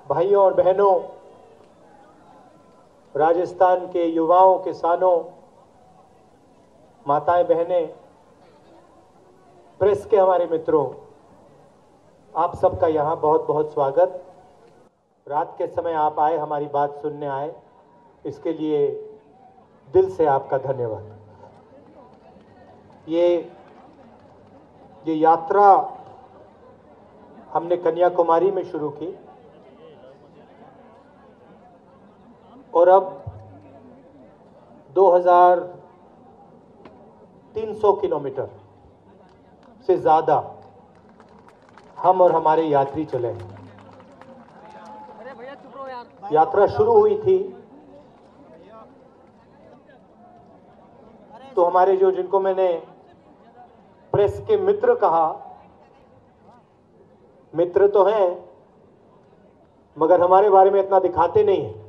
भाइयों और बहनों, राजस्थान के युवाओं, किसानों, माताएं, बहनें, प्रेस के हमारे मित्रों, आप सबका यहाँ बहुत बहुत स्वागत। रात के समय आप आए, हमारी बात सुनने आए, इसके लिए दिल से आपका धन्यवाद। ये यात्रा हमने कन्याकुमारी में शुरू की और अब 2300 किलोमीटर से ज्यादा हम और हमारे यात्री चले हैं। यात्रा शुरू हुई थी तो हमारे जिनको मैंने प्रेस के मित्र कहा, मित्र तो हैं मगर हमारे बारे में इतना दिखाते नहीं हैं।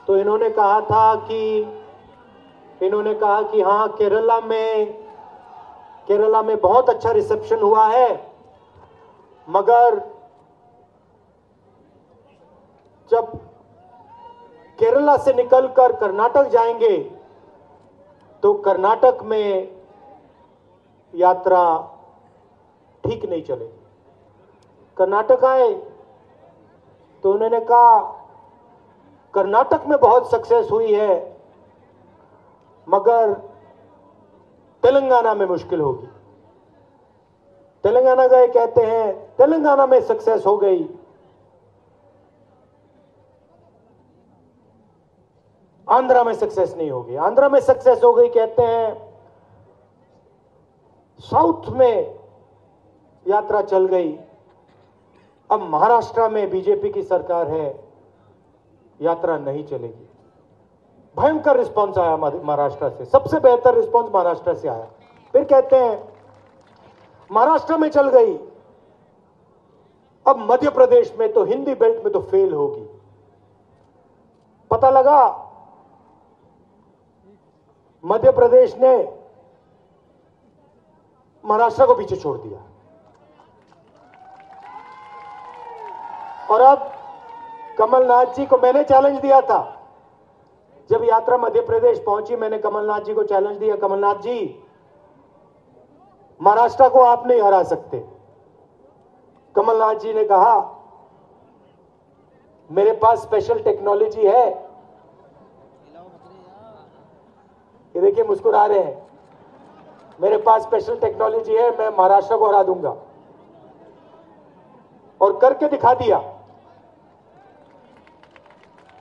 तो इन्होंने कहा कि हाँ, केरला में बहुत अच्छा रिसेप्शन हुआ है, मगर जब केरला से निकलकर कर्नाटक जाएंगे तो कर्नाटक में यात्रा ठीक नहीं चलेगी। कर्नाटक आए तो उन्होंने कहा कर्नाटक में बहुत सक्सेस हुई है मगर तेलंगाना में मुश्किल होगी। तेलंगाना गए, कहते हैं तेलंगाना में सक्सेस हो गई, आंध्रा में सक्सेस नहीं होगी। आंध्रा में सक्सेस हो गई, कहते हैं साउथ में यात्रा चल गई। अब महाराष्ट्र में बीजेपी की सरकार है, यात्रा नहीं चलेगी। भयंकर रिस्पांस आया महाराष्ट्र से, सबसे बेहतर रिस्पांस महाराष्ट्र से आया। फिर कहते हैं महाराष्ट्र में चल गई, अब मध्य प्रदेश में तो हिंदी बेल्ट में तो फेल होगी। पता लगा मध्य प्रदेश ने महाराष्ट्र को पीछे छोड़ दिया। और अब कमलनाथ जी को मैंने चैलेंज दिया था, जब यात्रा मध्य प्रदेश पहुंची मैंने कमलनाथ जी को चैलेंज दिया, कमलनाथ जी महाराष्ट्र को आप नहीं हरा सकते। कमलनाथ जी ने कहा मेरे पास स्पेशल टेक्नोलॉजी है। ये देखिए मुस्कुरा रहे हैं, मेरे पास स्पेशल टेक्नोलॉजी है, मैं महाराष्ट्र को हरा दूंगा। और करके दिखा दिया।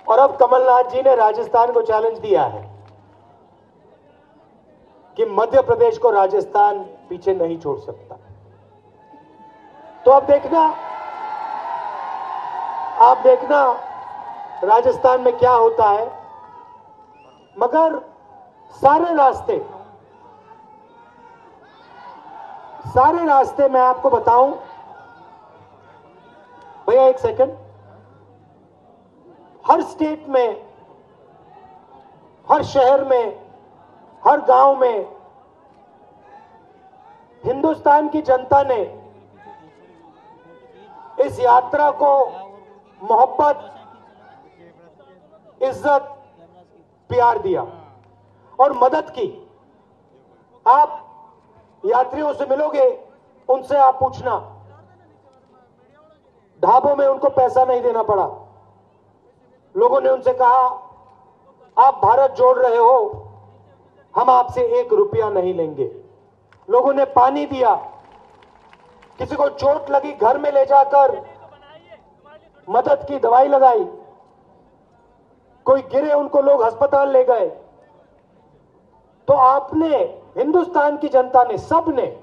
और अब कमलनाथ जी ने राजस्थान को चैलेंज दिया है कि मध्य प्रदेश को राजस्थान पीछे नहीं छोड़ सकता। तो अब देखना राजस्थान में क्या होता है। मगर सारे रास्ते मैं आपको बताऊं, भैया एक सेकंड, हर स्टेट में, हर शहर में, हर गांव में हिंदुस्तान की जनता ने इस यात्रा को मोहब्बत, इज्जत, प्यार दिया और मदद की। आप यात्रियों से मिलोगे, उनसे आप पूछना, ढाबों में उनको पैसा नहीं देना पड़ा। लोगों ने उनसे कहा आप भारत जोड़ रहे हो, हम आपसे 1 रुपया नहीं लेंगे। लोगों ने पानी दिया, किसी को चोट लगी घर में ले जाकर मदद की, दवाई लगाई, कोई गिरे उनको लोग अस्पताल ले गए। तो आपने, हिंदुस्तान की जनता ने, सबने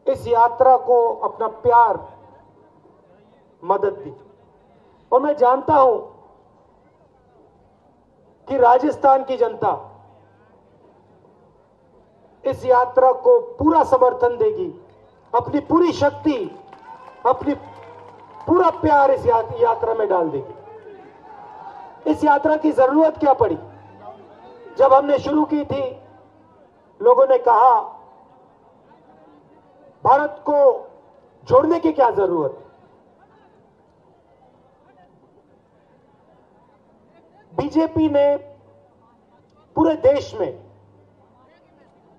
इस यात्रा को अपना प्यार, मदद दी। और मैं जानता हूं कि राजस्थान की जनता इस यात्रा को पूरा समर्थन देगी, अपनी पूरी शक्ति, अपनी पूरा प्यार इस यात्रा में डाल देगी। इस यात्रा की जरूरत क्या पड़ी? जब हमने शुरू की थी, लोगों ने कहा भारत को जोड़ने की क्या जरूरत है? बीजेपी ने पूरे देश में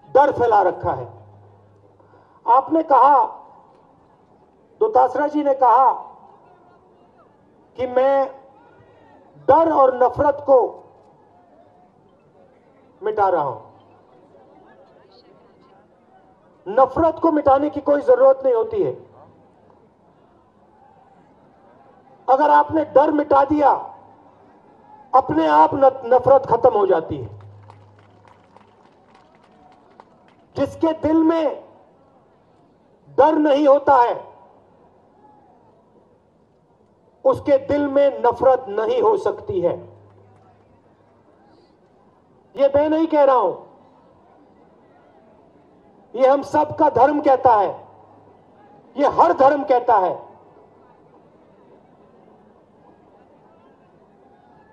डर फैला रखा है। आपने कहा, दोतासरा जी ने कहा कि मैं डर और नफरत को मिटा रहा हूं। नफरत को मिटाने की कोई जरूरत नहीं होती है। अगर आपने डर मिटा दिया, अपने आप नफरत खत्म हो जाती है। जिसके दिल में डर नहीं होता है, उसके दिल में नफरत नहीं हो सकती है। यह मैं नहीं कह रहा हूं, यह हम सब का धर्म कहता है, यह हर धर्म कहता है।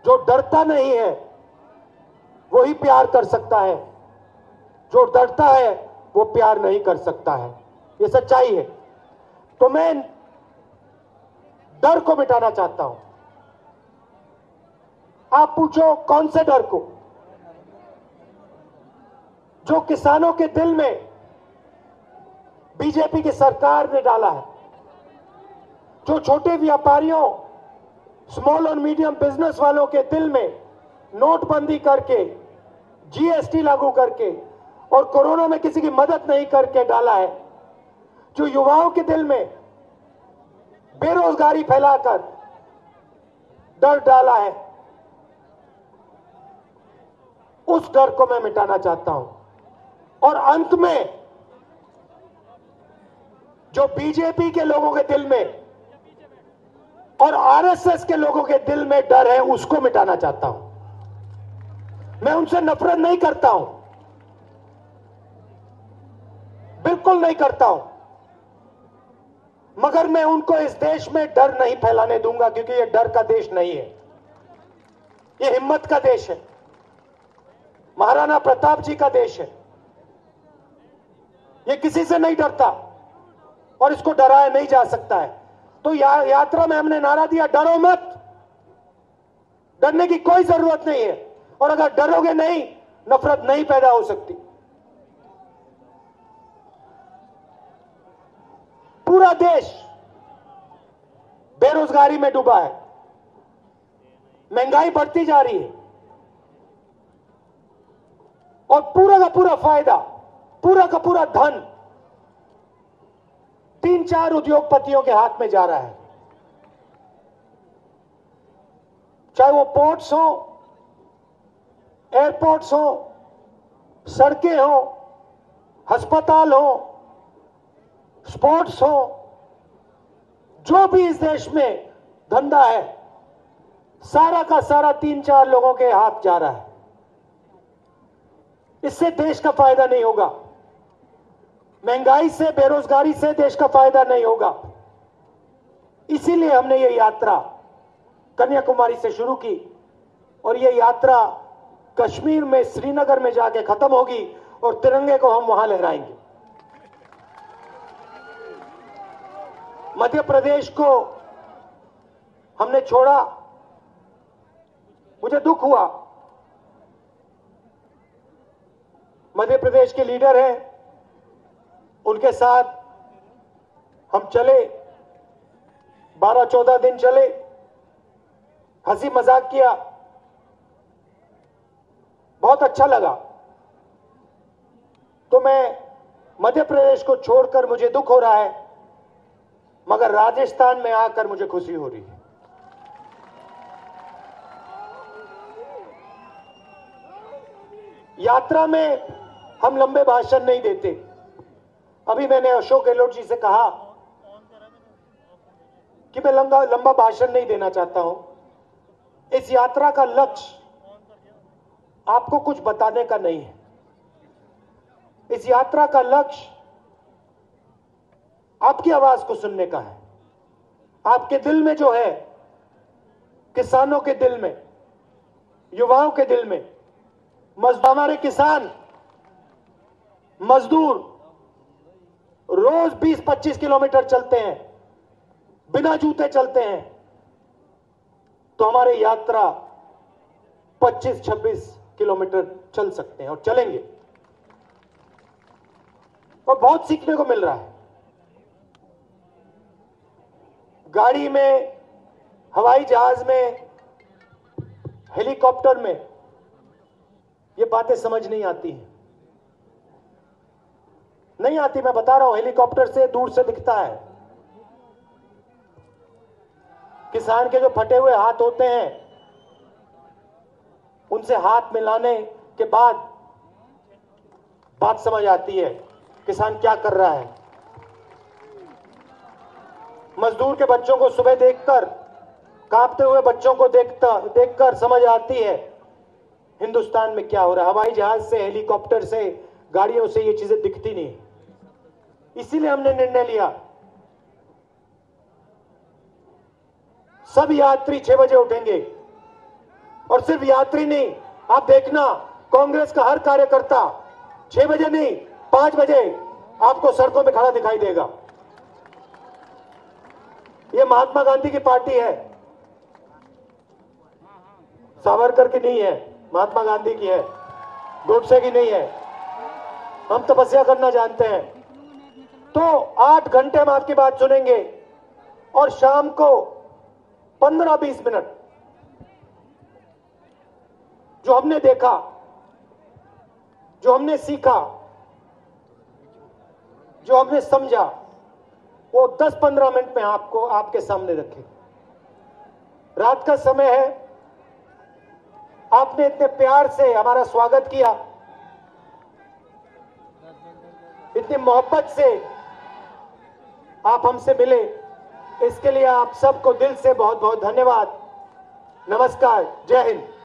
जो डरता नहीं है वही प्यार कर सकता है, जो डरता है वो प्यार नहीं कर सकता है। ये सच्चाई है। तो मैं डर को मिटाना चाहता हूं। आप पूछो कौन से डर को? जो किसानों के दिल में बीजेपी की सरकार ने डाला है, जो छोटे व्यापारियों, स्मॉल और मीडियम बिजनेस वालों के दिल में नोटबंदी करके, जीएसटी लागू करके और कोरोना में किसी की मदद नहीं करके डाला है, जो युवाओं के दिल में बेरोजगारी फैलाकर डर डाला है, उस डर को मैं मिटाना चाहता हूं। और अंत में जो बीजेपी के लोगों के दिल में और आरएसएस के लोगों के दिल में डर है, उसको मिटाना चाहता हूं। मैं उनसे नफरत नहीं करता हूं, बिल्कुल नहीं करता हूं, मगर मैं उनको इस देश में डर नहीं फैलाने दूंगा, क्योंकि यह डर का देश नहीं है, यह हिम्मत का देश है, महाराणा प्रताप जी का देश है। यह किसी से नहीं डरता और इसको डराया नहीं जा सकता है। तो यात्रा में हमने नारा दिया, डरो मत। डरने की कोई जरूरत नहीं है, और अगर डरोगे नहीं, नफरत नहीं पैदा हो सकती। पूरा देश बेरोजगारी में डूबा है, महंगाई बढ़ती जा रही है, और पूरा का पूरा फायदा, पूरा का पूरा धन 3-4 उद्योगपतियों के हाथ में जा रहा है। चाहे वो पोर्ट्स हो, एयरपोर्ट्स हो, सड़कें हो, अस्पताल हो, स्पोर्ट्स हो, जो भी इस देश में धंधा है, सारा का सारा 3-4 लोगों के हाथ जा रहा है। इससे देश का फायदा नहीं होगा, महंगाई से, बेरोजगारी से देश का फायदा नहीं होगा। इसीलिए हमने ये यात्रा कन्याकुमारी से शुरू की, और ये यात्रा कश्मीर में, श्रीनगर में जाके खत्म होगी, और तिरंगे को हम वहां लहराएंगे। मध्य प्रदेश को हमने छोड़ा, मुझे दुख हुआ। मध्य प्रदेश के लीडर हैं, उनके साथ हम चले, 12-14 दिन चले, हंसी मजाक किया, बहुत अच्छा लगा। तो मैं मध्य प्रदेश को छोड़कर मुझे दुख हो रहा है, मगर राजस्थान में आकर मुझे खुशी हो रही है। यात्रा में हम लंबे भाषण नहीं देते। अभी मैंने अशोक गहलोत जी से कहा कि मैं लंबा भाषण नहीं देना चाहता हूं। इस यात्रा का लक्ष्य आपको कुछ बताने का नहीं है। इस यात्रा का लक्ष्य आपकी आवाज को सुनने का है। आपके दिल में जो है, किसानों के दिल में, युवाओं के दिल में, हमारे किसान, मजदूर रोज रोज 20-25 किलोमीटर चलते हैं, बिना जूते चलते हैं, तो हमारी यात्रा 25-26 किलोमीटर चल सकते हैं और चलेंगे। और बहुत सीखने को मिल रहा है। गाड़ी में, हवाई जहाज में, हेलीकॉप्टर में ये बातें समझ नहीं आती हैं, नहीं आती। मैं बता रहा हूं, हेलीकॉप्टर से दूर से दिखता है। किसान के जो फटे हुए हाथ होते हैं, उनसे हाथ मिलाने के बाद बात समझ आती है किसान क्या कर रहा है। मजदूर के बच्चों को सुबह देखकर, कांपते हुए बच्चों को देखकर समझ आती है हिंदुस्तान में क्या हो रहा है। हवाई जहाज से, हेलीकॉप्टर से, गाड़ियों से ये चीजें दिखती नहीं। इसीलिए हमने निर्णय लिया, सब यात्री 6 बजे उठेंगे। और सिर्फ यात्री नहीं, आप देखना, कांग्रेस का हर कार्यकर्ता 6 बजे नहीं, 5 बजे आपको सड़कों में खड़ा दिखाई देगा। ये महात्मा गांधी की पार्टी है, सावरकर की नहीं है, महात्मा गांधी की है, गोडसे की नहीं है। हम तपस्या करना जानते हैं। तो 8 घंटे हम आपकी बात सुनेंगे और शाम को 15-20 मिनट जो हमने देखा, जो हमने सीखा, जो हमने समझा, वो 10-15 मिनट में आपको आपके सामने रखें। रात का समय है, आपने इतने प्यार से हमारा स्वागत किया, इतनी मोहब्बत से आप हमसे मिले, इसके लिए आप सबको दिल से बहुत बहुत धन्यवाद। नमस्कार, जय हिंद।